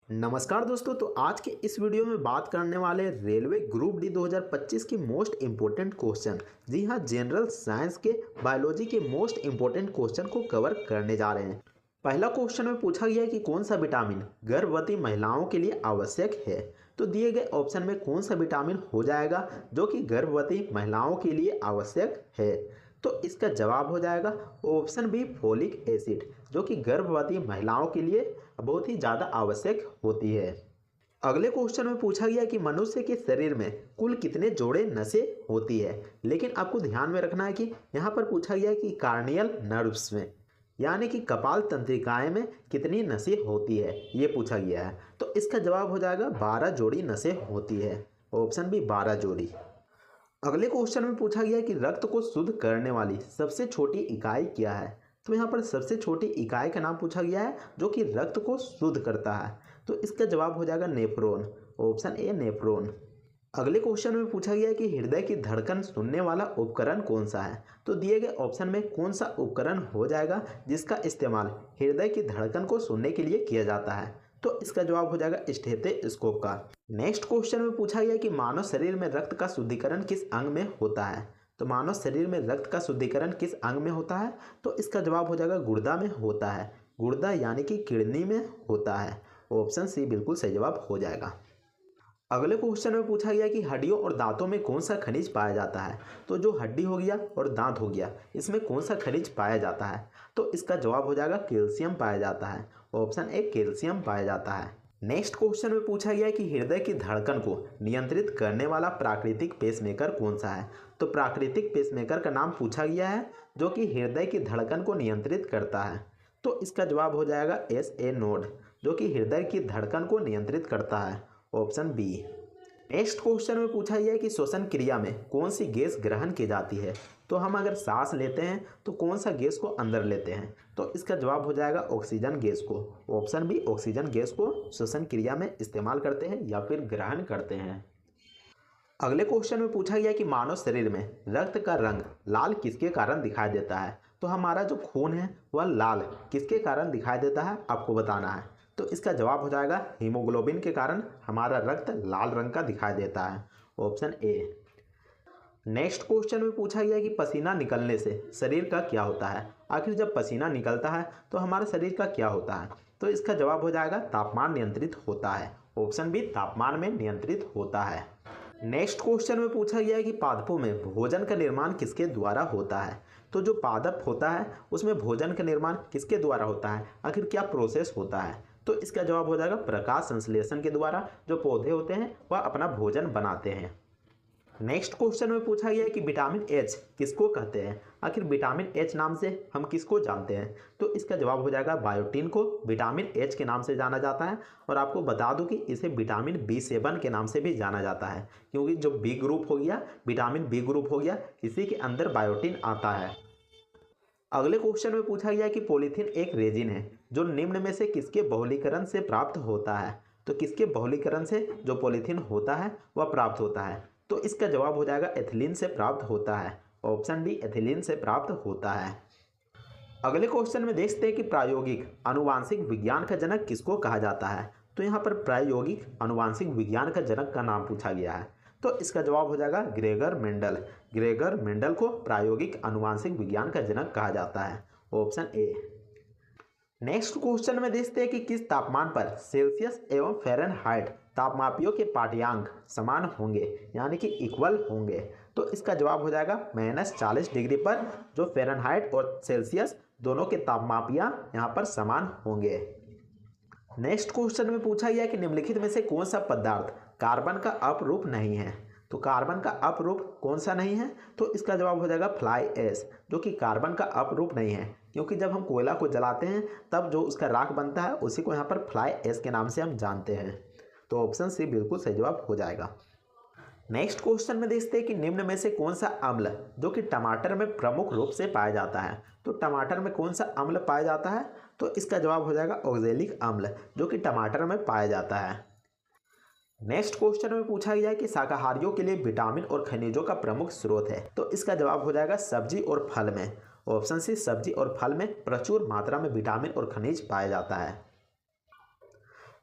नमस्कार दोस्तों। तो आज के इस वीडियो में बात करने वाले रेलवे ग्रुप डी 2025 की मोस्ट इम्पोर्टेंट क्वेश्चन। जी हाँ, जनरल साइंस के बायोलॉजी के मोस्ट इम्पोर्टेंट क्वेश्चन को कवर करने जा रहे हैं। पहला क्वेश्चन में पूछा गया है कि कौन सा विटामिन गर्भवती महिलाओं के लिए आवश्यक है। तो दिए गए ऑप्शन में कौन सा विटामिन हो जाएगा जो कि गर्भवती महिलाओं के लिए आवश्यक है। तो इसका जवाब हो जाएगा ऑप्शन बी, फोलिक एसिड, जो कि गर्भवती महिलाओं के लिए बहुत ही ज़्यादा आवश्यक होती है। अगले क्वेश्चन में पूछा गया कि मनुष्य के शरीर में कुल कितने जोड़े नसें होती है, लेकिन आपको ध्यान में रखना है कि यहाँ पर पूछा गया है कि कार्नियल नर्व्स में, यानी कि कपाल तंत्रिकाएं में कितनी नसें होती है, ये पूछा गया है। तो इसका जवाब हो जाएगा 12 जोड़ी नसें होती है। ऑप्शन बी, 12 जोड़ी। अगले क्वेश्चन में पूछा गया कि रक्त को शुद्ध करने वाली सबसे छोटी इकाई क्या है। तो यहाँ पर सबसे छोटी इकाई का नाम पूछा गया है जो कि रक्त को शुद्ध करता है। तो इसका जवाब हो जाएगा नेफ्रॉन। Option A, nephron. अगले क्वेश्चन में पूछा गया है कि हृदय की धड़कन सुनने वाला उपकरण कौन सा है। तो दिए गए ऑप्शन में कौन सा उपकरण हो जाएगा जिसका इस्तेमाल हृदय की धड़कन को सुनने के लिए किया जाता है। तो इसका जवाब हो जाएगा स्टेथोस्कोप का। नेक्स्ट क्वेश्चन में पूछा गया कि मानव शरीर में रक्त का शुद्धिकरण किस अंग में होता है। तो मानव शरीर में रक्त का शुद्धिकरण किस अंग में होता है। तो इसका जवाब हो जाएगा गुर्दा में होता है। गुर्दा यानी कि किडनी में होता है। ऑप्शन सी बिल्कुल सही जवाब हो जाएगा। अगले क्वेश्चन में पूछा गया कि हड्डियों और दांतों में कौन सा खनिज पाया जाता है। तो जो हड्डी हो गया और दांत हो गया, इसमें कौन सा खनिज पाया जाता है। तो इसका जवाब हो जाएगा कैल्शियम पाया जाता है। ऑप्शन ए, कैल्शियम पाया जाता है। नेक्स्ट क्वेश्चन में पूछा गया कि हृदय की धड़कन को नियंत्रित करने वाला प्राकृतिक पेसमेकर कौन सा है। तो प्राकृतिक पेसमेकर का नाम पूछा गया है जो कि हृदय की धड़कन को नियंत्रित करता है। तो इसका जवाब हो जाएगा SA नोड, जो कि हृदय की धड़कन को नियंत्रित करता है। Option B. नेक्स्ट क्वेश्चन में पूछा गया है कि श्वसन क्रिया में कौन सी गैस ग्रहण की जाती है। तो हम अगर सांस लेते हैं तो कौन सा गैस को अंदर लेते हैं। तो इसका जवाब हो जाएगा ऑक्सीजन गैस को। ऑप्शन बी, ऑक्सीजन गैस को श्वसन क्रिया में इस्तेमाल करते हैं या फिर ग्रहण करते हैं। अगले क्वेश्चन में पूछा गया कि मानव शरीर में रक्त का रंग लाल किसके कारण दिखाई देता है। तो हमारा जो खून है वह लाल किसके कारण दिखाई देता है, आपको बताना है। तो इसका जवाब हो जाएगा हीमोग्लोबिन के कारण हमारा रक्त लाल रंग का दिखाई देता है। Option A. नेक्स्ट क्वेश्चन में पूछा गया कि पसीना निकलने से शरीर का क्या होता है। आखिर जब पसीना निकलता है तो हमारे शरीर का क्या होता है। तो इसका जवाब हो जाएगा तापमान नियंत्रित होता है। ऑप्शन बी, तापमान में नियंत्रित होता है। नेक्स्ट क्वेश्चन में पूछा गया है कि पादपों में भोजन का निर्माण किसके द्वारा होता है। तो जो पादप होता है उसमें भोजन का निर्माण किसके द्वारा होता है, आखिर क्या प्रोसेस होता है। तो इसका जवाब हो जाएगा प्रकाश संश्लेषण के द्वारा जो पौधे होते हैं वह अपना भोजन बनाते हैं। नेक्स्ट क्वेश्चन में पूछा गया है कि विटामिन एच किसको कहते हैं। आखिर विटामिन एच नाम से हम किसको जानते हैं। तो इसका जवाब हो जाएगा बायोटीन को विटामिन एच के नाम से जाना जाता है। और आपको बता दूं कि इसे विटामिन B7 के नाम से भी जाना जाता है, क्योंकि जो बी ग्रुप हो गया, विटामिन बी ग्रुप हो गया, इसी के अंदर बायोटीन आता है। अगले क्वेश्चन में पूछा गया कि पॉलीथीन एक रेजिन है जो निम्न में से किसके बहुलीकरण से प्राप्त होता है। तो किसके बहुलीकरण से जो पॉलीथीन होता है वह प्राप्त होता है। तो इसका जवाब हो जाएगा एथिलीन से प्राप्त होता है। ऑप्शन डी, एथिलीन से प्राप्त होता है। अगले क्वेश्चन में देखते हैं कि प्रायोगिक आनुवांशिक विज्ञान का जनक किसको कहा जाता है। तो यहाँ पर प्रायोगिक आनुवांशिक विज्ञान का जनक का नाम पूछा गया है। तो इसका जवाब हो जाएगा ग्रेगर मेंडल। ग्रेगर मेंडल को प्रायोगिक आनुवांशिक विज्ञान का जनक कहा जाता है। Option A. नेक्स्ट क्वेश्चन में देखते हैं कि किस तापमान पर सेल्सियस एवं फ़ारेनहाइट तापमापियों के पाठ्यांक समान होंगे, यानी कि इक्वल होंगे। तो इसका जवाब हो जाएगा -40 डिग्री पर जो फ़ारेनहाइट और सेल्सियस दोनों के तापमापियाँ यहाँ पर समान होंगे। नेक्स्ट क्वेश्चन में पूछा गया कि निम्नलिखित में से कौन सा पदार्थ कार्बन का अपरूप नहीं है। तो कार्बन का अपरूप कौन सा नहीं है। तो इसका जवाब हो जाएगा फ्लाई ऐश, जो कि कार्बन का अपरूप नहीं है, क्योंकि जब हम कोयला को जलाते हैं तब जो उसका राख बनता है उसी को यहाँ पर फ्लाई ऐश के नाम से हम जानते हैं। तो ऑप्शन सी बिल्कुल सही जवाब हो जाएगा। नेक्स्ट क्वेश्चन में देखते हैं कि निम्न में से कौन सा अम्ल जो कि टमाटर में प्रमुख रूप से पाया जाता है। तो टमाटर में कौन सा अम्ल पाया जाता है। तो इसका जवाब हो जाएगा ऑक्जेलिक अम्ल, जो कि टमाटर में पाया जाता है। नेक्स्ट क्वेश्चन में पूछा गया है कि शाकाहारियों के लिए विटामिन और खनिजों का प्रमुख स्रोत है। तो इसका जवाब हो जाएगा सब्जी और फल में। ऑप्शन सी, सब्जी और फल में प्रचुर मात्रा में विटामिन और खनिज पाया जाता है।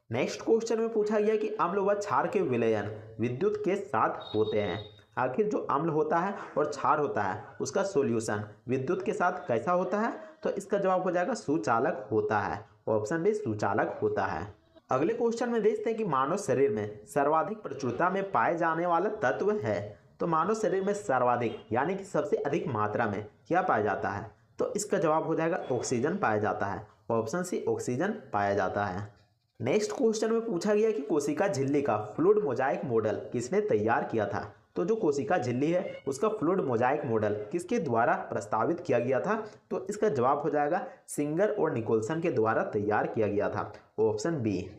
नेक्स्ट क्वेश्चन में पूछा गया कि अम्ल व क्षार के विलयन विद्युत के साथ होते हैं। आखिर जो अम्ल होता है और क्षार होता है उसका सॉल्यूशन विद्युत के साथ कैसा होता है? तो इसका जवाब हो जाएगा सुचालक होता है। ऑप्शन बी सुचालक होता है। अगले क्वेश्चन में देखते हैं कि मानव शरीर में सर्वाधिक प्रचुरता में पाए जाने वाला तत्व है। तो मानव शरीर में सर्वाधिक यानी कि सबसे अधिक मात्रा में क्या पाया जाता है? तो इसका जवाब हो जाएगा ऑक्सीजन पाया जाता है। ऑप्शन सी ऑक्सीजन पाया जाता है। नेक्स्ट क्वेश्चन में पूछा गया कि कोशिका झिल्ली का फ्लूइड मोजाइक मॉडल किसने तैयार किया था? तो जो कोशिका झिल्ली है उसका फ्लूइड मोजाइक मॉडल किसके द्वारा प्रस्तावित किया गया था? तो इसका जवाब हो जाएगा सिंगर और निकोलसन के द्वारा तैयार किया गया था। Option B.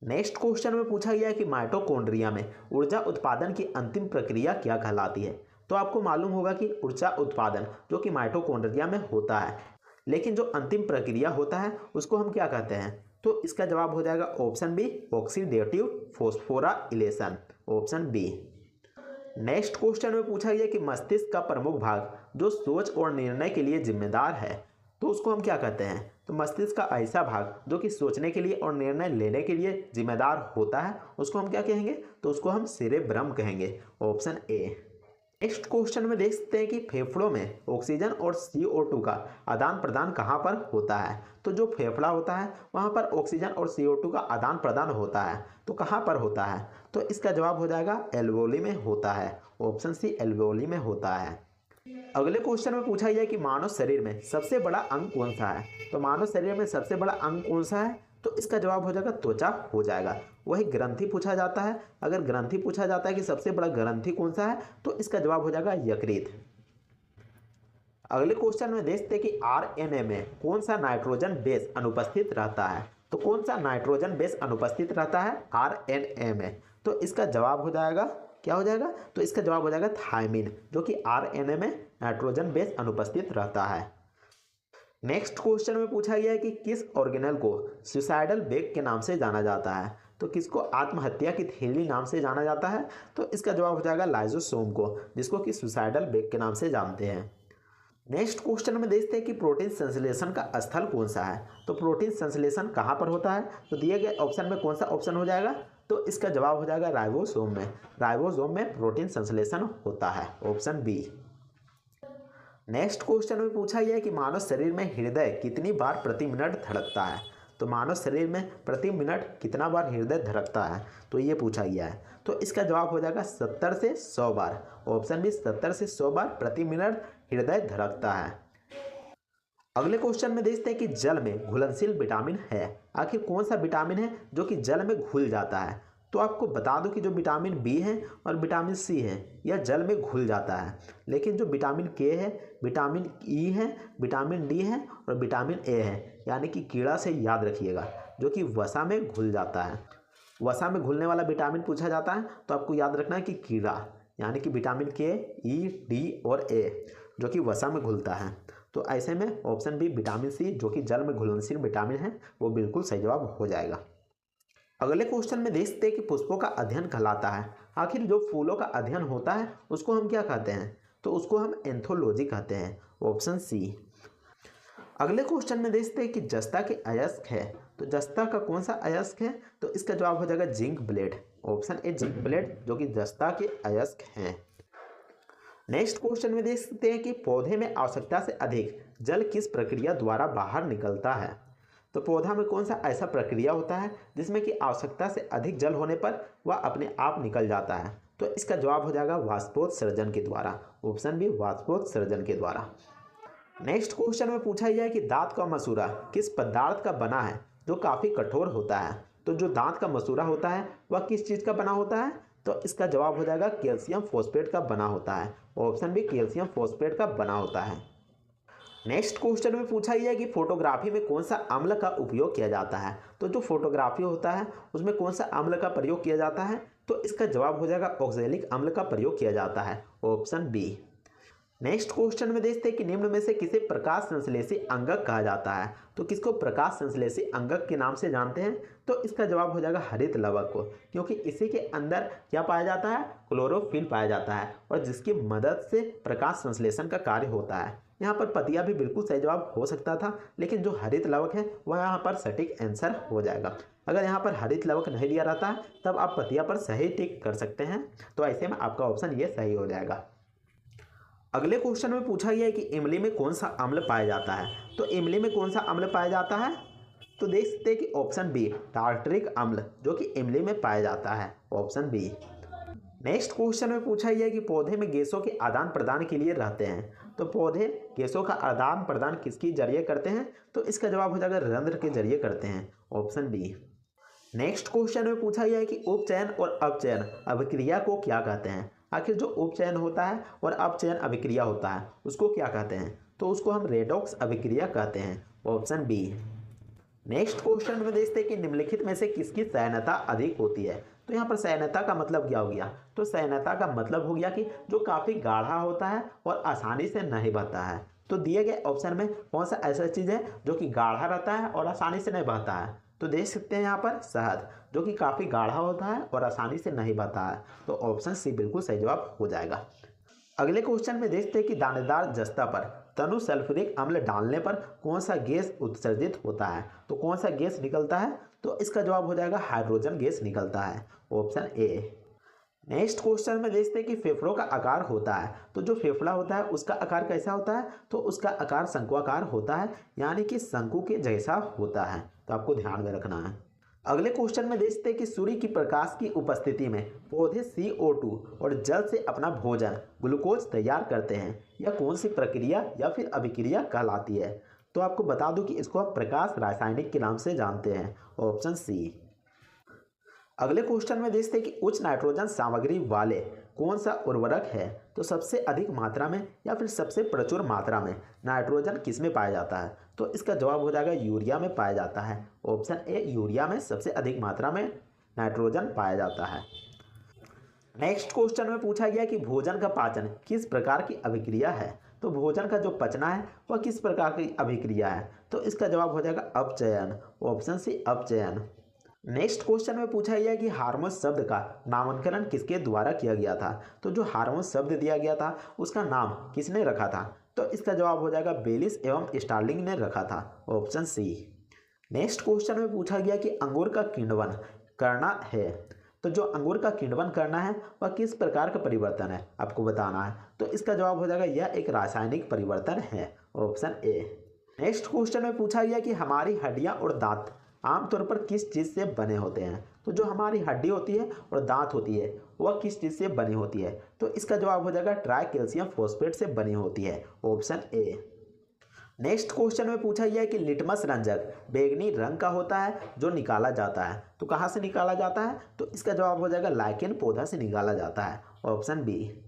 नेक्स्ट क्वेश्चन में पूछा गया कि माइटोकॉन्ड्रिया में ऊर्जा उत्पादन की अंतिम प्रक्रिया क्या कहलाती है? तो आपको मालूम होगा कि ऊर्जा उत्पादन जो कि माइटोकॉन्ड्रिया में होता है, लेकिन जो अंतिम प्रक्रिया होता है उसको हम क्या कहते हैं? तो इसका जवाब हो जाएगा option B oxidative phosphorylation. Option B. Next question में पूछा गया कि मस्तिष्क का प्रमुख भाग जो सोच और निर्णय के लिए जिम्मेदार है, तो उसको हम क्या कहते हैं? तो मस्तिष्क का ऐसा भाग जो कि सोचने के लिए और निर्णय लेने के लिए जिम्मेदार होता है उसको हम क्या कहेंगे? तो उसको हम सेरेब्रम कहेंगे। Option A. नेक्स्ट क्वेश्चन में देख सकते हैं कि फेफड़ों में ऑक्सीजन और CO2 का आदान प्रदान कहाँ पर होता है? तो जो फेफड़ा होता है वहाँ पर ऑक्सीजन और CO2 का आदान प्रदान होता है, तो कहाँ पर होता है? तो इसका जवाब हो जाएगा एल्वेओली में होता है। ऑप्शन सी एल्वेओली में होता है। अगले क्वेश्चन में पूछा गया कि मानव शरीर में सबसे बड़ा अंग कौन सा है? तो मानव शरीर में सबसे बड़ा अंग कौन सा है? तो इसका जवाब हो जाएगा त्वचा हो जाएगा। वही ग्रंथि पूछा जाता है। अगर ग्रंथि पूछा जाता है कि सबसे बड़ा ग्रंथि कौन सा है, तो इसका जवाब हो जाएगा यकृत। अगले क्वेश्चन में देखते हैं कि RNA में कौन सा नाइट्रोजन बेस अनुपस्थित रहता है? तो कौन सा नाइट्रोजन बेस अनुपस्थित रहता है RNA में? तो इसका जवाब हो जाएगा क्या हो जाएगा? तो इसका जवाब हो जाएगा थायमिन, जो कि RNA में नाइट्रोजन बेस अनुपस्थित रहता है। नेक्स्ट क्वेश्चन में पूछा गया है कि किस ऑर्गेनल को सुसाइडल बेग के नाम से जाना जाता है? तो किसको आत्महत्या की थैली नाम से जाना जाता है? तो इसका जवाब हो जाएगा लाइजोसोम को, जिसको कि सुसाइडल बेग के नाम से जानते हैं। नेक्स्ट क्वेश्चन में देखते हैं कि प्रोटीन संश्लेषण का स्थल कौन सा है? तो प्रोटीन संश्लेषण कहाँ पर होता है? तो दिए गए ऑप्शन में कौन सा ऑप्शन हो जाएगा? तो इसका जवाब हो जाएगा राइबोसोम में। राइबोसोम में प्रोटीन संश्लेषण होता है। Option B. नेक्स्ट क्वेश्चन में पूछा गया है कि मानव शरीर में हृदय कितनी बार प्रति मिनट धड़कता है? तो मानव शरीर में प्रति मिनट कितना बार हृदय धड़कता है? तो ये पूछा गया है। तो इसका जवाब हो जाएगा 70 से 100 बार। ऑप्शन बी 70 से 100 बार प्रति मिनट हृदय धड़कता है। अगले क्वेश्चन में देखते हैं कि जल में घुलनशील विटामिन है। आखिर कौन सा विटामिन है जो कि जल में घुल जाता है? तो आपको बता दूं कि जो विटामिन बी है और विटामिन सी है यह जल में घुल जाता है, लेकिन जो विटामिन के है, विटामिन ई है, विटामिन डी है और विटामिन ए है, यानी कि कीड़ा से याद रखिएगा, जो कि वसा में घुल जाता है। वसा में घुलने वाला विटामिन पूछा जाता है तो आपको याद रखना है कि कीड़ा, यानी कि विटामिन के, ई, डी और ए जो कि वसा में घुलता है। तो ऐसे में ऑप्शन बी विटामिन सी जो कि जल में घुलनशील विटामिन है वो बिल्कुल सही जवाब हो जाएगा। अगले क्वेश्चन में देखते हैं कि पुष्पों का अध्ययन कहलाता है। आखिर जो फूलों का अध्ययन होता है उसको हम क्या कहते हैं? तो उसको हम एंथोलॉजी कहते हैं। Option C. अगले क्वेश्चन में देखते हैं कि जस्ता के अयस्क है, तो जस्ता का कौन सा अयस्क है? तो इसका जवाब हो जाएगा zinc blende. Option A zinc blende जो कि जस्ता के अयस्क हैं। नेक्स्ट क्वेश्चन में देख सकते हैं कि पौधे में आवश्यकता से अधिक जल किस प्रक्रिया द्वारा बाहर निकलता है? तो पौधा में कौन सा ऐसा प्रक्रिया होता है जिसमें कि आवश्यकता से अधिक जल होने पर वह अपने आप निकल जाता है? तो इसका जवाब हो जाएगा वाष्पोत्सर्जन के द्वारा। ऑप्शन बी वाष्पोत्सर्जन के द्वारा। नेक्स्ट क्वेश्चन में पूछा गया है कि दांत का मसूड़ा किस पदार्थ का बना है जो काफ़ी कठोर होता है? तो जो दांत का मसूड़ा होता है वह किस चीज़ का बना होता है? तो इसका जवाब हो जाएगा कैल्शियम फॉस्फेट का बना होता है। ऑप्शन बी कैल्शियम फॉस्फेट का बना होता है। नेक्स्ट क्वेश्चन में पूछा गया है कि फोटोग्राफी में कौन सा अम्ल का उपयोग किया जाता है? तो जो फोटोग्राफी होता है उसमें कौन सा अम्ल का प्रयोग किया जाता है? तो इसका जवाब हो जाएगा ऑक्सैलिक अम्ल का प्रयोग किया जाता है। Option B. नेक्स्ट क्वेश्चन में देखते हैं कि निम्न में से किसे प्रकाश संश्लेषी अंगक कहा जाता है? तो किसको प्रकाश संश्लेषी अंगक के नाम से जानते हैं? तो इसका जवाब हो जाएगा हरित लवक को, क्योंकि इसी के अंदर क्या पाया जाता है? क्लोरोफिल पाया जाता है और जिसकी मदद से प्रकाश संश्लेषण का कार्य होता है। यहाँ पर पतिया भी बिल्कुल सही जवाब हो सकता था, लेकिन जो हरित लवक है वह यहाँ पर सटीक आंसर हो जाएगा। अगर यहाँ पर हरित लवक नहीं दिया रहता है तब आप पतिया पर सही टिक कर सकते हैं। तो ऐसे में आपका ऑप्शन ये सही हो जाएगा। अगले क्वेश्चन में पूछा गया है कि इमली में कौन सा अम्ल पाया जाता है। तो इमली में कौन सा अम्ल पाया जाता है, तो देख सकते हैं कि ऑप्शन बी टार्टरिक अम्ल जो कि इमली में पाया जाता है, ऑप्शन बी। नेक्स्ट क्वेश्चन में पूछा गया है कि पौधे में गैसों के आदान प्रदान के लिए रहते हैं। तो पौधे गैसों का आदान प्रदान किसके जरिए करते हैं, तो इसका जवाब हो जाएगा रंध्र के जरिए करते हैं, ऑप्शन बी। नेक्स्ट क्वेश्चन में पूछा गया है कि उपचयन और अपचयन अभिक्रिया को क्या कहते हैं। आखिर जो उपचयन होता है और अपचयन अभिक्रिया होता है उसको क्या कहते हैं, तो उसको हम रेडॉक्स अभिक्रिया कहते हैं, ऑप्शन बी। नेक्स्ट क्वेश्चन में देखते हैं कि निम्नलिखित में से किसकी सैन्यता अधिक होती है। तो यहाँ पर सैन्यता का मतलब क्या हो गया, तो सैन्यता का मतलब हो गया कि जो काफ़ी गाढ़ा होता है और आसानी से नहीं बहता है। तो दिए गए ऑप्शन में कौन सा ऐसा चीज़ है जो कि गाढ़ा रहता है और आसानी से नहीं बहता है, तो देख सकते हैं यहाँ पर शहद जो कि काफ़ी गाढ़ा होता है और आसानी से नहीं बहता है। तो ऑप्शन सी बिल्कुल सही जवाब हो जाएगा। अगले क्वेश्चन में देखते हैं कि दानेदार जस्ता पर तनु सल्फ्यूरिक अम्ल डालने पर कौन सा गैस उत्सर्जित होता है। तो कौन सा गैस निकलता है, तो इसका जवाब हो जाएगा हाइड्रोजन गैस निकलता है, ऑप्शन ए। नेक्स्ट क्वेश्चन में देखते हैं कि फेफड़ों का आकार होता है। तो जो फेफड़ा होता है उसका आकार कैसा होता है, तो उसका आकार शंकुआकार होता है, यानी कि शंकु के जैसा होता है। तो आपको ध्यान में रखना है। अगले क्वेश्चन में देखते हैं कि सूर्य की प्रकाश की उपस्थिति में पौधे CO2 और जल से अपना भोजन ग्लूकोज तैयार करते हैं। यह कौन सी प्रक्रिया या फिर अभिक्रिया कहलाती है। तो आपको बता दूं कि इसको आप प्रकाश रासायनिक के नाम से जानते हैं, ऑप्शन सी। अगले क्वेश्चन में देखते हैं कि उच्च नाइट्रोजन सामग्री वाले कौन सा उर्वरक है। तो सबसे अधिक मात्रा में या फिर सबसे प्रचुर मात्रा में नाइट्रोजन किस में पाया जाता है, तो इसका जवाब हो जाएगा यूरिया में पाया जाता है, ऑप्शन ए। यूरिया में सबसे अधिक मात्रा में नाइट्रोजन पाया जाता है। नेक्स्ट क्वेश्चन में पूछा गया कि भोजन का पाचन किस प्रकार की अभिक्रिया है। तो भोजन का जो पचना है वह किस प्रकार की अभिक्रिया है, तो इसका जवाब हो जाएगा अपचयन, ऑप्शन सी अपचयन। नेक्स्ट क्वेश्चन में पूछा गया कि हार्मोन शब्द का नामकरण किसके द्वारा किया गया था। तो जो हार्मोन शब्द दिया गया था उसका नाम किसने रखा था, तो इसका जवाब हो जाएगा बेलिस एवं स्टार्लिंग ने रखा था, ऑप्शन सी। नेक्स्ट क्वेश्चन में पूछा गया कि अंगूर का किण्वन करना है। तो जो अंगूर का किण्वन करना है वह किस प्रकार का परिवर्तन है, आपको बताना है। तो इसका जवाब हो जाएगा यह एक रासायनिक परिवर्तन है, ऑप्शन ए। नेक्स्ट क्वेश्चन में पूछा गया कि हमारी हड्डियां और दांत आमतौर पर किस चीज़ से बने होते हैं। तो जो हमारी हड्डी होती है और दांत होती है वह किस चीज़ से बनी होती है, तो इसका जवाब हो जाएगा ट्राई कैल्शियम फॉस्फेट से बनी होती है, ऑप्शन ए। नेक्स्ट क्वेश्चन में पूछा गया है कि लिटमस रंजक बैंगनी रंग का होता है जो निकाला जाता है। तो कहाँ से निकाला जाता है, तो इसका जवाब हो जाएगा लाइकेन पौधा से निकाला जाता है, ऑप्शन बी।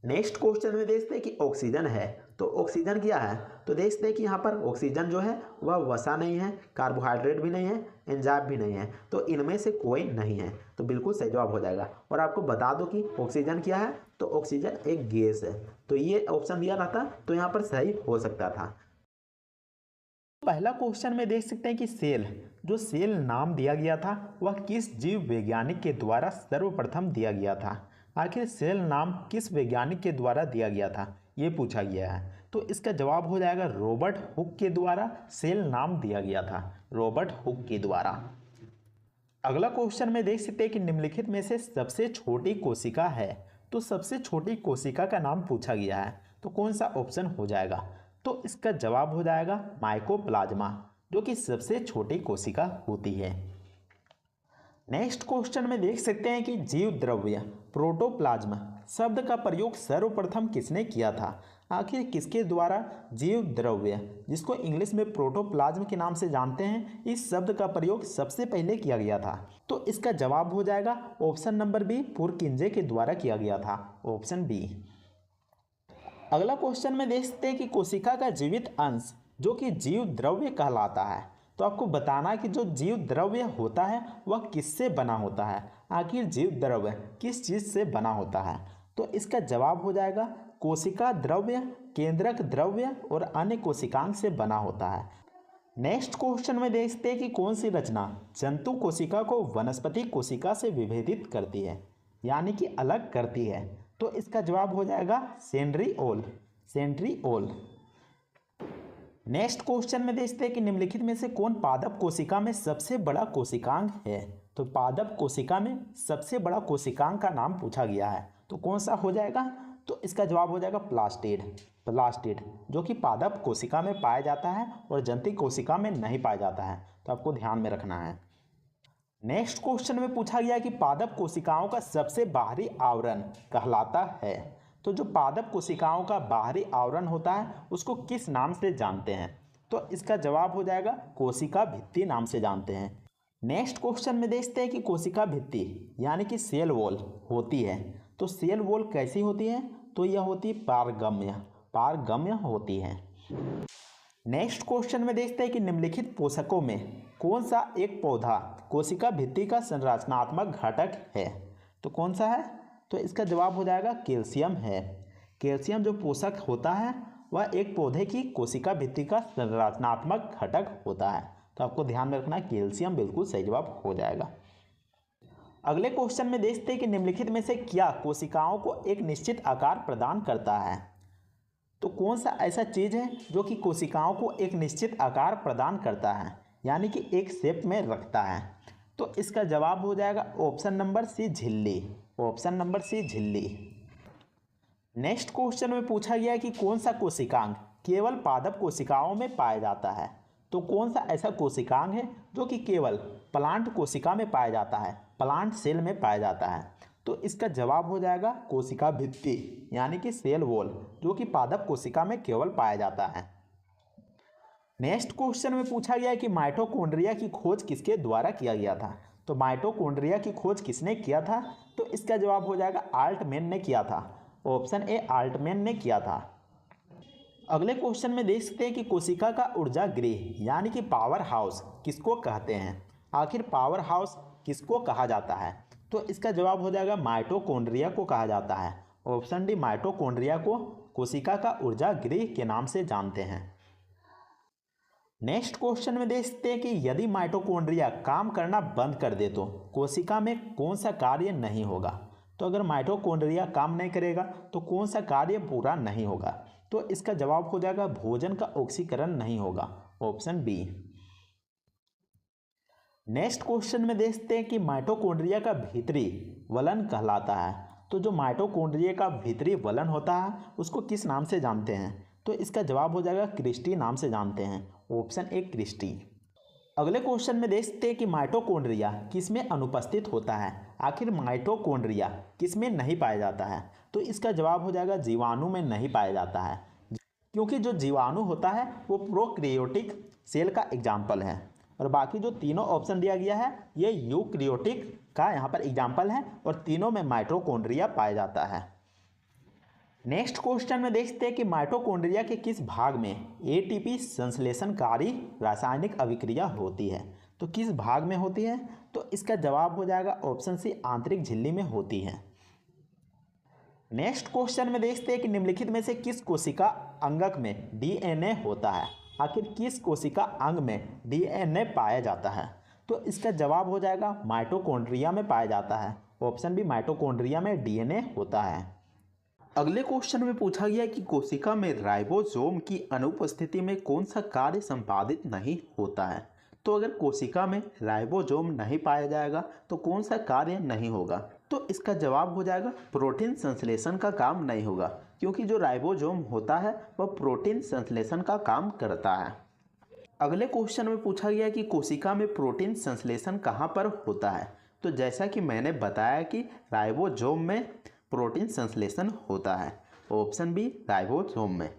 नेक्स्ट क्वेश्चन में देखते हैं कि ऑक्सीजन है। तो ऑक्सीजन क्या है, तो देखते हैं कि यहाँ पर ऑक्सीजन जो है वह वसा नहीं है, कार्बोहाइड्रेट भी नहीं है, एंजाइम भी नहीं है, तो इनमें से कोई नहीं है। तो बिल्कुल सही जवाब हो जाएगा। और आपको बता दो कि ऑक्सीजन क्या है, तो ऑक्सीजन एक गैस है। तो ये ऑप्शन दिया रहता तो यहाँ पर सही हो सकता था। पहला क्वेश्चन में देख सकते हैं कि सेल, जो सेल नाम दिया गया था वह किस जीव वैज्ञानिक के द्वारा सर्वप्रथम दिया गया था। आखिर सेल नाम किस वैज्ञानिक के द्वारा दिया गया था, ये पूछा गया है। तो इसका जवाब हो जाएगा रॉबर्ट हुक के द्वारा सेल नाम दिया गया था, रॉबर्ट हुक के द्वारा। अगला क्वेश्चन में देख सकते हैं कि निम्नलिखित में से सबसे छोटी कोशिका है। तो सबसे छोटी कोशिका का नाम पूछा गया है, तो कौन सा ऑप्शन हो जाएगा, तो इसका जवाब हो जाएगा माइकोप्लाज्मा, जो कि सबसे छोटी कोशिका होती है। नेक्स्ट क्वेश्चन में देख सकते हैं कि जीव द्रव्य प्रोटोप्लाज्म शब्द का प्रयोग सर्वप्रथम किसने किया था। आखिर किसके द्वारा जीव द्रव्य, जिसको इंग्लिश में प्रोटोप्लाज्म के नाम से जानते हैं, इस शब्द का प्रयोग सबसे पहले किया गया था। तो इसका जवाब हो जाएगा ऑप्शन नंबर बी, पुरकिंजे के द्वारा किया गया था, ऑप्शन बी। अगला क्वेश्चन में देख सकते हैं कि कोशिका का जीवित अंश जो कि जीव द्रव्य कहलाता है। तो आपको बताना है कि जो जीव द्रव्य होता है वह किससे बना होता है। आखिर जीव द्रव्य किस चीज़ से बना होता है, तो इसका जवाब हो जाएगा कोशिका द्रव्य, केंद्रक द्रव्य और अन्य कोशिकांग से बना होता है। नेक्स्ट क्वेश्चन में देखते हैं कि कौन सी रचना जंतु कोशिका को वनस्पति कोशिका से विभेदित करती है, यानी कि अलग करती है। तो इसका जवाब हो जाएगा सेंट्रिओल, सेंट्रिओल। नेक्स्ट क्वेश्चन में देखते हैं कि निम्नलिखित में से कौन पादप कोशिका में सबसे बड़ा कोशिकांग है। तो पादप कोशिका में सबसे बड़ा कोशिकांग का नाम पूछा गया है, तो कौन सा हो जाएगा। तो इसका जवाब हो जाएगा प्लास्टिड। प्लास्टिड जो कि पादप कोशिका में पाया जाता है और जंतु कोशिका में नहीं पाया जाता है, तो आपको ध्यान में रखना है। नेक्स्ट क्वेश्चन में पूछा गया कि पादप कोशिकाओं का सबसे बाहरी आवरण कहलाता है। तो जो पादप कोशिकाओं का बाहरी आवरण होता है उसको किस नाम से जानते हैं। तो इसका जवाब हो जाएगा कोशिका भित्ति नाम से जानते हैं। नेक्स्ट क्वेश्चन में देखते हैं कि कोशिका भित्ति यानी कि सेल वॉल होती है, तो सेल वॉल कैसी होती है। तो यह होती है पारगम्य होती है। नेक्स्ट क्वेश्चन में देखते हैं कि निम्नलिखित पोषकों में कौन सा एक पौधा कोशिका भित्ति का संरचनात्मक घटक है। तो कौन सा है। तो इसका जवाब हो जाएगा कैल्शियम है। कैल्शियम जो पोषक होता है वह एक पौधे की कोशिका भित्ति का संरचनात्मक घटक होता है, तो आपको ध्यान में रखना कैल्शियम बिल्कुल सही जवाब हो जाएगा। अगले क्वेश्चन में देखते हैं कि निम्नलिखित में से क्या कोशिकाओं को एक निश्चित आकार प्रदान करता है। तो कौन सा ऐसा चीज़ है जो कि कोशिकाओं को एक निश्चित आकार प्रदान करता है, यानी कि एक शेप में रखता है। तो इसका जवाब हो जाएगा ऑप्शन नंबर सी झिल्ली। ऑप्शन नंबर सी झिल्ली। नेक्स्ट क्वेश्चन में पूछा गया कि कौन सा कोशिकांग केवल पादप कोशिकाओं में पाया जाता है। तो कौन सा ऐसा कोशिकांग है जो कि केवल प्लांट कोशिका में पाया जाता है, प्लांट सेल में पाया जाता है। तो इसका जवाब हो जाएगा कोशिका भित्ति यानी कि सेल वॉल, जो कि पादप कोशिका में केवल पाया जाता है। नेक्स्ट क्वेश्चन में पूछा गया कि माइटोकॉन्ड्रिया की खोज किसके द्वारा किया गया था। तो माइटोकॉन्ड्रिया की खोज किसने किया था। तो इसका जवाब हो जाएगा आल्टमैन ने किया था। ऑप्शन ए आल्टमैन ने किया था। अगले क्वेश्चन में देख सकते हैं कि कोशिका का ऊर्जा गृह यानी कि पावर हाउस किसको कहते हैं। आखिर पावर हाउस किसको कहा जाता है। तो इसका जवाब हो जाएगा माइटोकॉन्ड्रिया को कहा जाता है। ऑप्शन डी माइटोकॉन्ड्रिया को कोशिका का ऊर्जा गृह के नाम से जानते हैं। नेक्स्ट क्वेश्चन में देखते हैं कि यदि माइटोकॉन्ड्रिया काम करना बंद कर दे तो कोशिका में कौन सा कार्य नहीं होगा। तो अगर माइटोकॉन्ड्रिया काम नहीं करेगा तो कौन सा कार्य पूरा नहीं होगा। तो इसका जवाब हो जाएगा भोजन का ऑक्सीकरण नहीं होगा। Option B. नेक्स्ट क्वेश्चन में देखते हैं कि माइटोकॉन्ड्रिया का भीतरी वलन कहलाता है। तो जो माइटोकॉन्ड्रिया का भीतरी वलन होता है उसको किस नाम से जानते हैं। तो इसका जवाब हो जाएगा क्रिस्टी नाम से जानते हैं। Option A Christie. अगले क्वेश्चन में देखते हैं कि माइटोकॉन्ड्रिया किसमें अनुपस्थित होता है। आखिर माइटोकॉन्ड्रिया किसमें नहीं पाया जाता है। तो इसका जवाब हो जाएगा जीवाणु में नहीं पाया जाता है, क्योंकि जो जीवाणु होता है वो प्रोकैरियोटिक सेल का एग्जाम्पल है और बाकी जो तीनों ऑप्शन दिया गया है ये यूकैरियोटिक का यहाँ पर एग्जाम्पल है और तीनों में माइटोकॉन्ड्रिया पाया जाता है। नेक्स्ट क्वेश्चन में देखते हैं कि माइटोकॉन्ड्रिया के किस भाग में एटीपी संश्लेषणकारी रासायनिक अभिक्रिया होती है। तो किस भाग में होती है। तो इसका जवाब हो जाएगा ऑप्शन सी आंतरिक झिल्ली में होती है। नेक्स्ट क्वेश्चन में देखते हैं कि निम्नलिखित में से किस कोशिका अंगक में डीएनए होता है। आखिर किस कोशिका अंग में डीएनए पाया जाता है। तो इसका जवाब हो जाएगा माइटोकॉन्ड्रिया में पाया जाता है। ऑप्शन बी माइटोकॉन्ड्रिया में डीएनए होता है। अगले क्वेश्चन में पूछा गया कि कोशिका में राइबोसोम की अनुपस्थिति में कौन सा कार्य संपादित नहीं होता है। तो अगर कोशिका में राइबोसोम नहीं पाया जाएगा तो कौन सा कार्य नहीं होगा। तो इसका जवाब हो जाएगा प्रोटीन संश्लेषण का काम नहीं होगा, क्योंकि जो राइबोसोम होता है वह प्रोटीन संश्लेषण का काम करता है। अगले क्वेश्चन में पूछा गया कि कोशिका में प्रोटीन संश्लेषण कहाँ पर होता है। तो जैसा कि मैंने बताया कि राइबोसोम में प्रोटीन संश्लेषण होता है। ऑप्शन बी राइबोसोम में।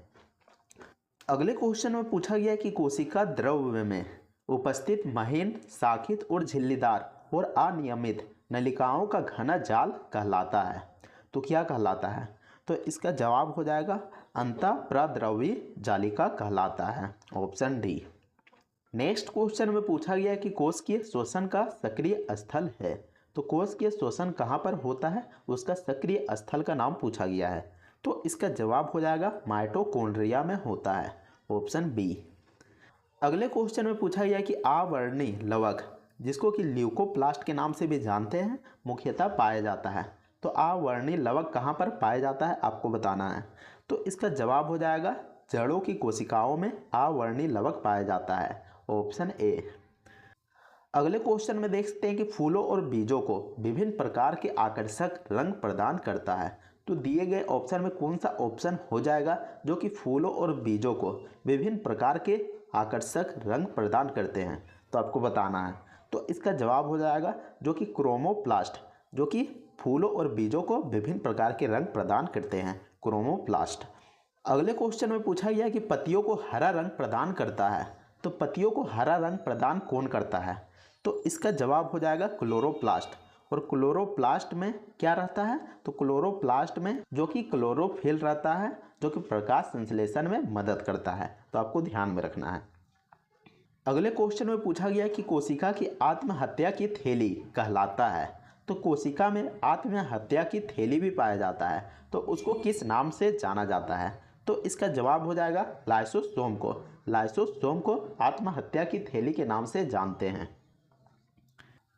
अगले क्वेश्चन में पूछा गया कि कोशिका द्रव्य में उपस्थित महीन, शाखित और झिल्लीदार और अनियमित नलिकाओं का घना जाल कहलाता है। तो क्या कहलाता है। तो इसका जवाब हो जाएगा अंतःप्रद्रवी जालिका कहलाता है। Option D. नेक्स्ट क्वेश्चन में पूछा गया कि कोशिकीय शोषण का सक्रिय स्थल है। तो कोशिकीय शोषण कहाँ पर होता है उसका सक्रिय स्थल का नाम पूछा गया है। तो इसका जवाब हो जाएगा माइटोकॉन्ड्रिया में होता है। Option B. अगले क्वेश्चन में पूछा गया कि आवर्णी लवक, जिसको कि ल्यूकोप्लास्ट के नाम से भी जानते हैं, मुख्यतः पाया जाता है। तो आवर्णी लवक कहाँ पर पाया जाता है आपको बताना है। तो इसका जवाब हो जाएगा जड़ों की कोशिकाओं में अवर्णी लवक पाया जाता है? Option A. अगले क्वेश्चन में देख सकते हैं कि फूलों और बीजों को विभिन्न प्रकार के आकर्षक रंग प्रदान करता है। तो दिए गए ऑप्शन में कौन सा ऑप्शन हो जाएगा जो कि फूलों और बीजों को विभिन्न प्रकार के आकर्षक रंग प्रदान करते हैं? तो आपको बताना है। तो इसका जवाब हो जाएगा जो कि क्रोमोप्लास्ट, जो कि फूलों और बीजों को विभिन्न प्रकार के रंग प्रदान करते हैं, क्रोमोप्लास्ट। अगले क्वेश्चन में पूछा गया कि पत्तियों को हरा रंग प्रदान करता है। तो पत्तियों को हरा रंग प्रदान कौन करता है? तो इसका जवाब हो जाएगा क्लोरोप्लास्ट। और क्लोरोप्लास्ट में क्या रहता है? तो क्लोरोप्लास्ट में जो कि क्लोरोफिल रहता है, जो कि प्रकाश संश्लेषण में मदद करता है। तो आपको ध्यान में रखना है। अगले क्वेश्चन में पूछा गया कि कोशिका की आत्महत्या की थैली कहलाता है। तो कोशिका में आत्महत्या की थैली भी पाया जाता है, तो उसको किस नाम से जाना जाता है? तो इसका जवाब हो जाएगा लाइसोसोम को। लाइसोसोम को आत्महत्या की थैली के नाम से जानते हैं।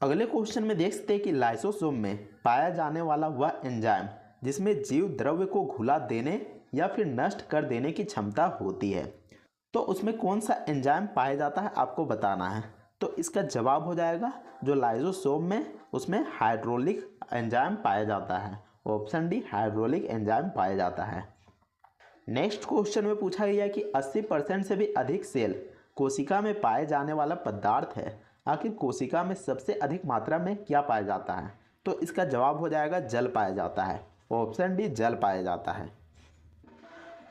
अगले क्वेश्चन में देख सकते हैं कि लाइसोसोम में पाया जाने वाला वह एंजाइम जिसमें जीव द्रव्य को घुला देने या फिर नष्ट कर देने की क्षमता होती है, तो उसमें कौन सा एंजाइम पाया जाता है आपको बताना है। तो इसका जवाब हो जाएगा जो लाइसोसोम में उसमें हाइड्रोलिक एंजाइम पाया जाता है। ऑप्शन डी, हाइड्रोलिक एंजाइम पाया जाता है। नेक्स्ट क्वेश्चन में पूछा गया कि 80% से भी अधिक सेल कोशिका में पाए जाने वाला पदार्थ है। आखिर कोशिका में सबसे अधिक मात्रा में क्या पाया जाता है? तो इसका जवाब हो जाएगा जल पाया जाता है। ऑप्शन डी, जल पाया जाता है।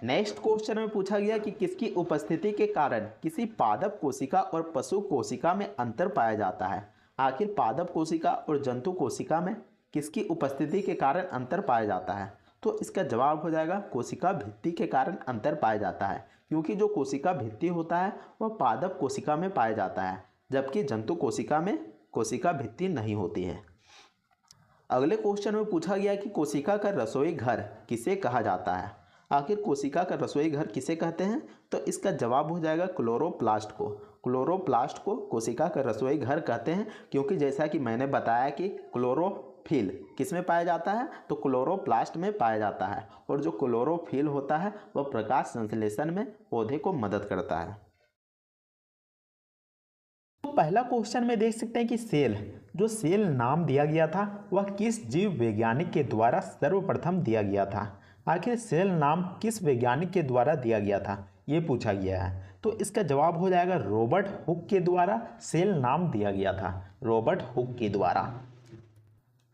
नेक्स्ट क्वेश्चन में पूछा गया कि किसकी उपस्थिति के कारण किसी पादप कोशिका और पशु कोशिका में अंतर पाया जाता है? आखिर पादप कोशिका और जंतु कोशिका में किसकी उपस्थिति के कारण अंतर पाया जाता है? तो इसका जवाब हो जाएगा कोशिका भित्ति के कारण अंतर पाया जाता है, क्योंकि जो कोशिका भित्ति होता है वह पादप कोशिका में पाया जाता है, जबकि जंतु कोशिका में कोशिका भित्ति नहीं होती है। अगले क्वेश्चन में पूछा गया कि कोशिका का रसोई घर किसे कहा जाता है? आखिर कोशिका का रसोई घर किसे कहते हैं? तो इसका जवाब हो जाएगा क्लोरोप्लास्ट को। क्लोरोप्लास्ट को कोशिका का रसोई घर कहते हैं, क्योंकि जैसा कि मैंने बताया कि क्लोरोफिल किस में पाया जाता है? तो क्लोरोप्लास्ट में पाया जाता है, और जो क्लोरोफिल होता है वह प्रकाश संश्लेषण में पौधे को मदद करता है। तो पहला क्वेश्चन में देख सकते हैं कि जो सेल नाम दिया गया था वह किस जीव वैज्ञानिक के द्वारा सर्वप्रथम दिया गया था? आखिर सेल नाम किस वैज्ञानिक के द्वारा दिया गया था, ये पूछा गया है। तो इसका जवाब हो जाएगा रॉबर्ट हुक के द्वारा सेल नाम दिया गया था, रॉबर्ट हुक के द्वारा।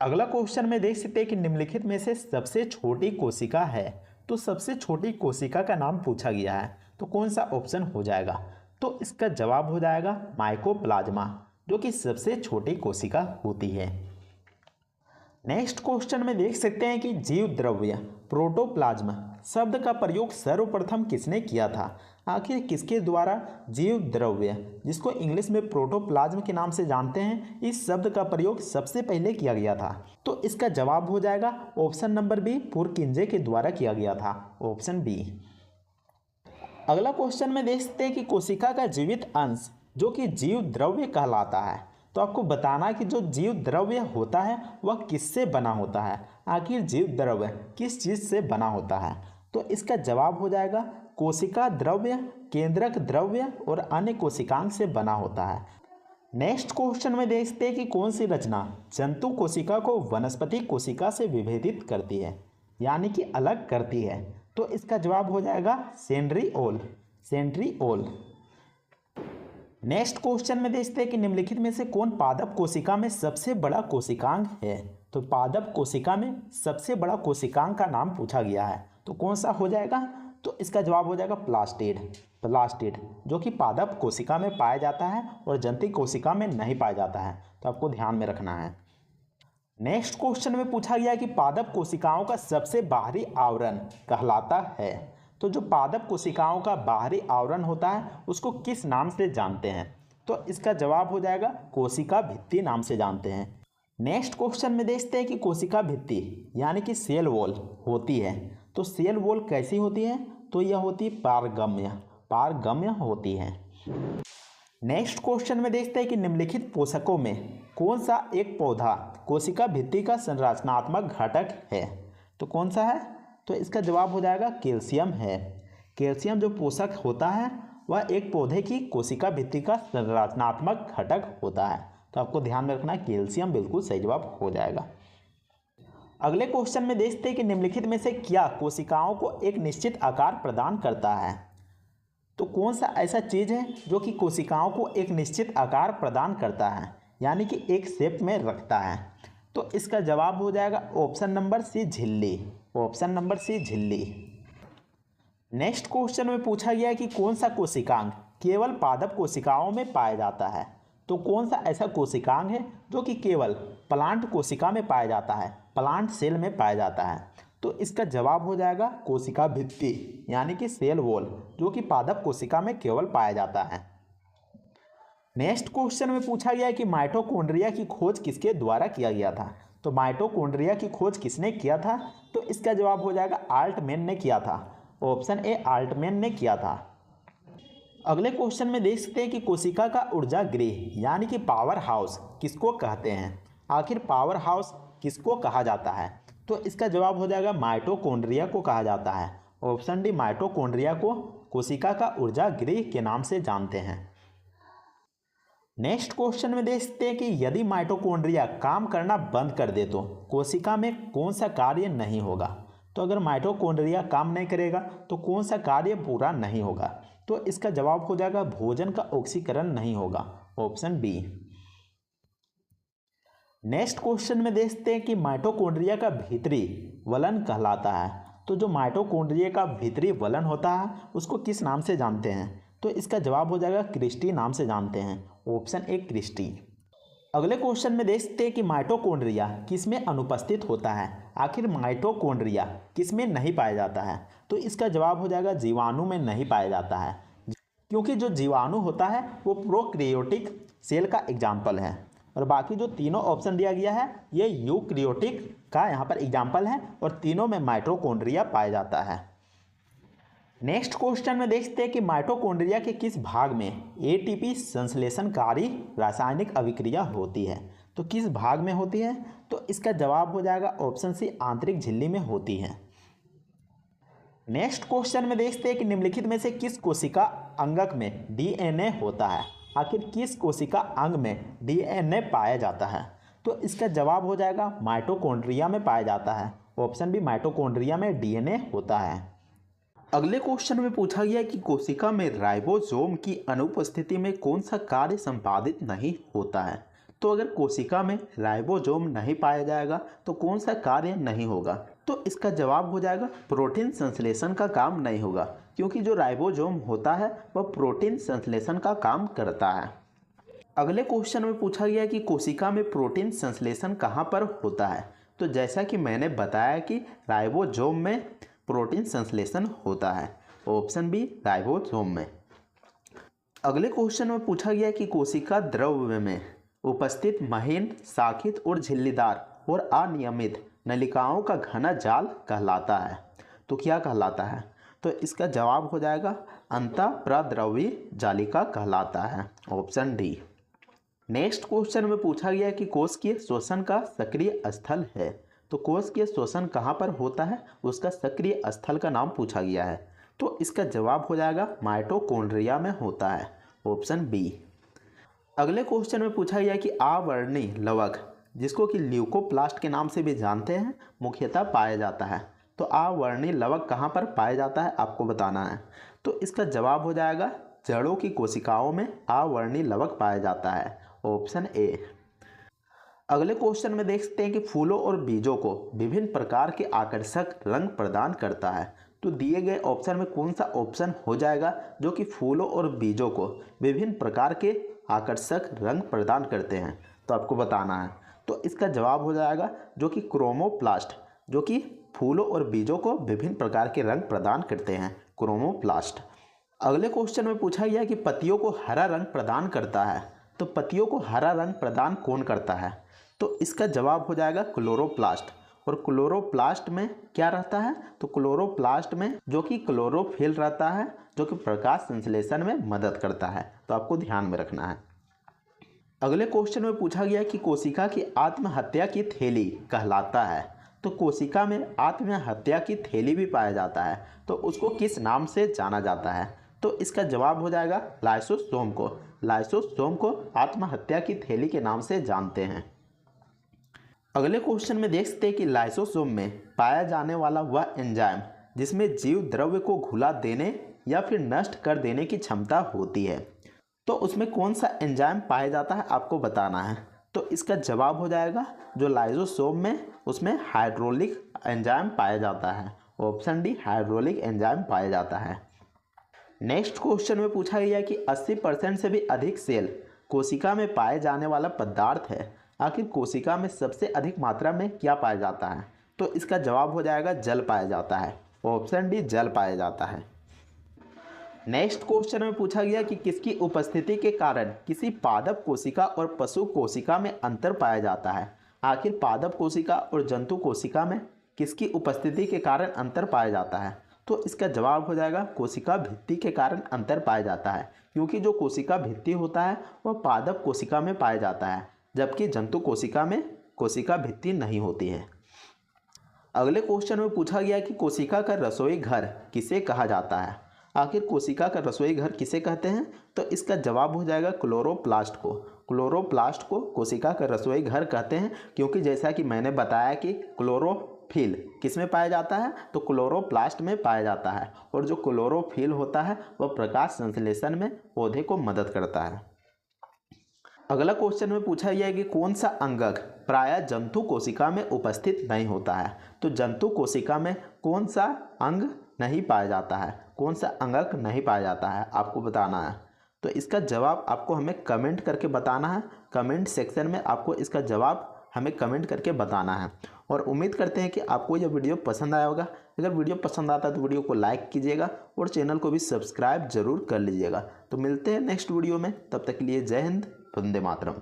अगला क्वेश्चन में देख सकते हैं कि निम्नलिखित में से सबसे छोटी कोशिका है। तो सबसे छोटी कोशिका का नाम पूछा गया है, तो कौन सा ऑप्शन हो जाएगा? तो इसका जवाब हो जाएगा माइकोप्लाज्मा, जो कि सबसे छोटी कोशिका होती है। नेक्स्ट क्वेश्चन में देख सकते हैं कि जीव द्रव्य प्रोटोप्लाज्म शब्द का प्रयोग सर्वप्रथम किसने किया था? आखिर किसके द्वारा जीव द्रव्य, जिसको इंग्लिश में प्रोटोप्लाज्म के नाम से जानते हैं, इस शब्द का प्रयोग सबसे पहले किया गया था? तो इसका जवाब हो जाएगा ऑप्शन नंबर बी, पुरकिंजे के द्वारा किया गया था, ऑप्शन बी। अगला क्वेश्चन में देख सकते हैं कि कोशिका का जीवित अंश जो कि जीव द्रव्य कहलाता है। तो आपको बताना है कि जो जीव द्रव्य होता है वह किससे बना होता है? आखिर जीव द्रव्य किस चीज़ से बना होता है? तो इसका जवाब हो जाएगा कोशिका द्रव्य, केंद्रक द्रव्य और अन्य कोशिकांग से बना होता है। नेक्स्ट क्वेश्चन में देखते हैं कि कौन सी रचना जंतु कोशिका को वनस्पति कोशिका से विभेदित करती है, यानी कि अलग करती है? तो इसका जवाब हो जाएगा सेंट्रिओल, सेंट्रिओल। नेक्स्ट क्वेश्चन में देखते हैं कि निम्नलिखित में से कौन पादप कोशिका में सबसे बड़ा कोशिकांग है? तो पादप कोशिका में सबसे बड़ा कोशिकांग का नाम पूछा गया है, तो कौन सा हो जाएगा? तो इसका जवाब हो जाएगा प्लास्टिड, प्लास्टिड, जो कि पादप कोशिका में पाया जाता है और जंतु कोशिका में नहीं पाया जाता है। तो आपको ध्यान में रखना है। नेक्स्ट क्वेश्चन में पूछा गया कि पादप कोशिकाओं का सबसे बाहरी आवरण कहलाता है। तो जो पादप कोशिकाओं का बाहरी आवरण होता है उसको किस नाम से जानते हैं? तो इसका जवाब हो जाएगा कोशिका भित्ति नाम से जानते हैं। नेक्स्ट क्वेश्चन में देखते हैं कि कोशिका भित्ति यानी कि सेल वॉल होती है, तो सेल वॉल कैसी होती है? तो यह होती है पारगम्य, पारगम्य होती है। नेक्स्ट क्वेश्चन में देखते हैं कि निम्नलिखित पोषकों में कौन सा एक पौधा कोशिका भित्ति का संरचनात्मक घटक है? तो कौन सा है? तो इसका जवाब हो जाएगा कैल्शियम है, कैल्शियम जो पोषक होता है वह एक पौधे की कोशिका भित्ति का संरचनात्मक घटक होता है। तो आपको ध्यान में रखना है, कैल्शियम बिल्कुल सही जवाब हो जाएगा। अगले क्वेश्चन में देखते हैं कि निम्नलिखित में से क्या कोशिकाओं को एक निश्चित आकार प्रदान करता है। तो कौन सा ऐसा चीज़ है जो कि कोशिकाओं को एक निश्चित आकार प्रदान करता है, यानी कि एक शेप में रखता है। तो इसका जवाब हो जाएगा ऑप्शन नंबर सी, झिल्ली। ऑप्शन नंबर सी, झिल्ली। नेक्स्ट क्वेश्चन में पूछा गया है कि कौन सा कोशिकांग केवल पादप कोशिकाओं में पाया जाता है। तो कौन सा ऐसा कोशिकांग है जो कि केवल प्लांट कोशिका में पाया जाता है, प्लांट सेल में पाया जाता है। तो इसका जवाब हो जाएगा कोशिका भित्ति, यानी कि सेल वॉल, जो कि पादप कोशिका में केवल पाया जाता है। नेक्स्ट क्वेश्चन में पूछा गया है कि माइटोकॉन्ड्रिया की खोज किसके द्वारा किया गया था। तो माइटोकॉन्ड्रिया की खोज किसने किया था। तो इसका जवाब हो जाएगा आल्टमैन ने किया था। ऑप्शन ए, आल्टमैन ने किया था। अगले क्वेश्चन में देख सकते हैं कि कोशिका का ऊर्जा गृह यानी कि पावर हाउस किसको कहते हैं। आखिर पावर हाउस किसको कहा जाता है। तो इसका जवाब हो जाएगा माइटोकॉन्ड्रिया को कहा जाता है। ऑप्शन डी, माइटोकॉन्ड्रिया को कोशिका का ऊर्जा गृह के नाम से जानते हैं। नेक्स्ट क्वेश्चन में देख सकते हैं कि यदि माइटोकॉन्ड्रिया काम करना बंद कर दे तो कोशिका में कौन सा कार्य नहीं होगा। तो अगर माइटोकॉन्ड्रिया काम नहीं करेगा तो कौन सा कार्य पूरा नहीं होगा। तो इसका जवाब हो जाएगा भोजन का ऑक्सीकरण नहीं होगा। Option B. नेक्स्ट क्वेश्चन में देखते हैं कि माइटोकॉन्ड्रिया का भीतरी वलन कहलाता है। तो जो माइटोकॉन्ड्रिया का भीतरी वलन होता है उसको किस नाम से जानते हैं। तो इसका जवाब हो जाएगा क्रिस्टी नाम से जानते हैं। Option A, Christie. अगले क्वेश्चन में देखते हैं कि माइटोकॉन्ड्रिया किसमें अनुपस्थित होता है। आखिर माइटोकॉन्ड्रिया किसमें नहीं पाया जाता है। तो इसका जवाब हो जाएगा जीवाणु में नहीं पाया जाता है, क्योंकि जो जीवाणु होता है वो प्रोकैरियोटिक सेल का एग्जाम्पल है, और बाकी जो तीनों ऑप्शन दिया गया है ये यूकैरियोटिक का यहाँ पर एग्जाम्पल है, और तीनों में माइटोकॉन्ड्रिया पाया जाता है। नेक्स्ट क्वेश्चन में देखते हैं कि माइटोकॉन्ड्रिया के किस भाग में एटीपी संश्लेषणकारी रासायनिक अभिक्रिया होती है। तो किस भाग में होती है। तो इसका जवाब हो जाएगा ऑप्शन सी, आंतरिक झिल्ली में होती है। नेक्स्ट क्वेश्चन में देखते हैं कि निम्नलिखित में से किस कोशिका अंगक में डीएनए होता है। आखिर किस कोशिका अंग में डीएनए पाया जाता है। तो इसका जवाब हो जाएगा माइटोकॉन्ड्रिया में पाया जाता है। ऑप्शन बी, माइटोकॉन्ड्रिया में डीएनए होता है। अगले क्वेश्चन में पूछा गया कि कोशिका में राइबोसोम की अनुपस्थिति में कौन सा कार्य संपादित नहीं होता है। तो अगर कोशिका में राइबोसोम नहीं पाया जाएगा तो कौन सा कार्य नहीं होगा। तो इसका जवाब हो जाएगा प्रोटीन संश्लेषण का काम नहीं होगा, क्योंकि जो राइबोसोम होता है वह प्रोटीन संश्लेषण का काम करता है। अगले क्वेश्चन में पूछा गया कि कोशिका में प्रोटीन संश्लेषण कहाँ पर होता है। तो जैसा कि मैंने बताया कि राइबोसोम में प्रोटीन संश्लेषण होता है। ऑप्शन बी, राइबोसोम में। अगले क्वेश्चन में पूछा गया कि कोशिका द्रव्य में उपस्थित महीन, शाखित और झिल्लीदार और अनियमित नलिकाओं का घना जाल कहलाता है। तो क्या कहलाता है। तो इसका जवाब हो जाएगा अंतःप्रद्रवी जालिका कहलाता है। Option D. नेक्स्ट क्वेश्चन में पूछा गया कि कोशिकीय श्वसन का सक्रिय स्थल है। तो कोशिकीय श्वसन कहाँ पर होता है, उसका सक्रिय स्थल का नाम पूछा गया है। तो इसका जवाब हो जाएगा माइटोकॉन्ड्रिया में होता है। Option B. अगले क्वेश्चन में पूछा गया कि आवर्णी लवक, जिसको कि ल्यूकोप्लास्ट के नाम से भी जानते हैं, मुख्यतः पाया जाता है। तो आवर्णी लवक कहाँ पर पाया जाता है आपको बताना है। तो इसका जवाब हो जाएगा जड़ों की कोशिकाओं में आवर्णी लवक पाया जाता है। Option A. अगले क्वेश्चन में देख सकते हैं कि फूलों और बीजों को विभिन्न प्रकार के आकर्षक रंग प्रदान करता है। तो दिए गए ऑप्शन में कौन सा ऑप्शन हो जाएगा जो कि फूलों और बीजों को विभिन्न प्रकार के आकर्षक रंग प्रदान करते हैं। तो आपको बताना है। तो इसका जवाब हो जाएगा जो कि क्रोमोप्लास्ट, जो कि फूलों और बीजों को विभिन्न प्रकार के रंग प्रदान करते हैं, क्रोमोप्लास्ट। अगले क्वेश्चन में पूछा गया कि पत्तियों को हरा रंग प्रदान करता है। तो पत्तियों को हरा रंग प्रदान कौन करता है। तो इसका जवाब हो जाएगा क्लोरोप्लास्ट। और क्लोरोप्लास्ट में क्या रहता है। तो क्लोरोप्लास्ट में जो कि क्लोरोफिल रहता है, जो कि प्रकाश संश्लेषण में मदद करता है। तो आपको ध्यान में रखना है। अगले क्वेश्चन में पूछा गया कि कोशिका की आत्महत्या की थैली कहलाता है। तो कोशिका में आत्महत्या की थैली भी पाया जाता है, तो उसको किस नाम से जाना जाता है? तो इसका जवाब हो जाएगा लाइसोसोम को। लाइसोसोम को आत्महत्या की थैली के नाम से जानते हैं। अगले क्वेश्चन में देख सकते हैं कि लाइसोसोम में पाया जाने वाला वह एंजाइम जिसमें जीव द्रव्य को घुला देने या फिर नष्ट कर देने की क्षमता होती है, तो उसमें कौन सा एंजाइम पाया जाता है आपको बताना है। तो इसका जवाब हो जाएगा जो लाइसोसोम में उसमें हाइड्रोलिक एंजाइम पाया जाता है। ऑप्शन डी हाइड्रोलिक एंजाइम पाया जाता है। नेक्स्ट क्वेश्चन में पूछा गया कि 80% से भी अधिक सेल कोशिका में पाए जाने वाला पदार्थ है, आखिर कोशिका में सबसे अधिक मात्रा में क्या पाया जाता है? तो इसका जवाब हो जाएगा जल पाया जाता है। ऑप्शन डी जल पाया जाता है। नेक्स्ट क्वेश्चन में पूछा गया कि किसकी उपस्थिति के कारण किसी पादप कोशिका और पशु कोशिका में अंतर पाया जाता है? आखिर पादप कोशिका और जंतु कोशिका में किसकी उपस्थिति के कारण अंतर पाया जाता है? तो इसका जवाब हो जाएगा कोशिका भित्ति के कारण अंतर पाया जाता है, क्योंकि जो कोशिका भित्ति होता है वह पादप कोशिका में पाया जाता है, जबकि जंतु कोशिका में कोशिका भित्ति नहीं होती है। अगले क्वेश्चन में पूछा गया कि कोशिका का रसोई घर किसे कहा जाता है? आखिर कोशिका का रसोई घर किसे कहते हैं? तो इसका जवाब हो जाएगा क्लोरोप्लास्ट को। क्लोरोप्लास्ट को कोशिका का रसोई घर कहते हैं, क्योंकि जैसा कि मैंने बताया कि क्लोरोफिल किस में पाया जाता है? तो क्लोरोप्लास्ट में पाया जाता है, और जो क्लोरोफिल होता है वह प्रकाश संश्लेषण में पौधे को मदद करता है। अगला क्वेश्चन में पूछा गया है कि कौन सा अंगक प्रायः जंतु कोशिका में उपस्थित नहीं होता है? तो जंतु कोशिका में कौन सा अंग नहीं पाया जाता है? कौन सा अंगक नहीं पाया जाता है आपको बताना है। तो इसका जवाब आपको हमें कमेंट करके बताना है। कमेंट सेक्शन में आपको इसका जवाब हमें कमेंट करके बताना है। और उम्मीद करते हैं कि आपको यह वीडियो पसंद आया होगा। अगर वीडियो पसंद आता है तो वीडियो को लाइक कीजिएगा और चैनल को भी सब्सक्राइब जरूर कर लीजिएगा। तो मिलते हैं नेक्स्ट वीडियो में, तब तक के लिए जय हिंद, वंदे मातरम।